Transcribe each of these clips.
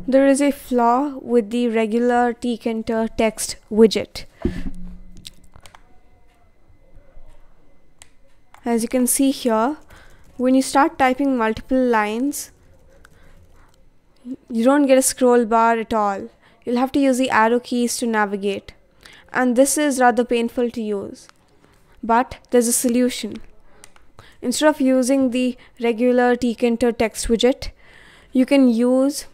there is a flaw with the regular Tkinter text widget. As you can see here, when you start typing multiple lines, you don't get a scroll bar at all. You'll have to use the arrow keys to navigate, and this is rather painful to use. But there's a solution. Instead of using the regular Tkinter text widget, you can use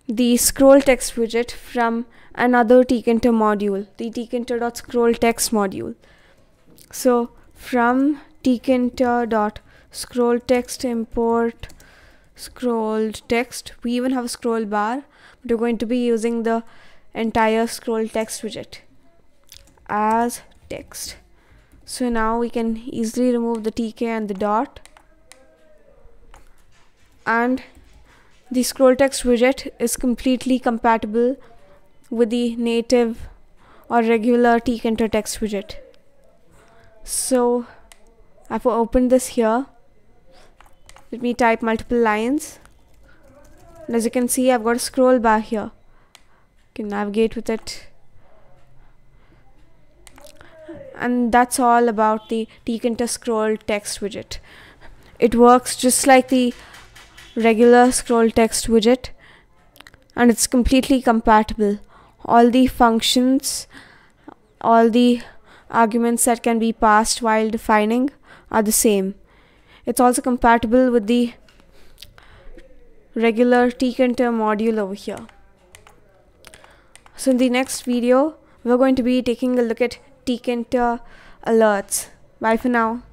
the ScrollTexts widget from another Tkinter module, the Tkinter.ScrollText module. So from Tkinter.ScrollText import ScrollText, we even have a scroll bar, but we're going to be using the entire ScrollText widget as text. So now we can easily remove the TK and the dot, and the ScrollText widget is completely compatible with the native or regular Tkinter text widget. So I've opened this here. Let me type multiple lines, and as you can see, I've got a scroll bar here. You can navigate with it. And that's all about the Tkinter ScrollText widget. It works just like the regular ScrollText widget, and it's completely compatible. All the functions, all the arguments that can be passed while defining are the same. It's also compatible with the regular Tkinter module over here. So in the next video, we're going to be taking a look at Tkinter alerts. Bye for now.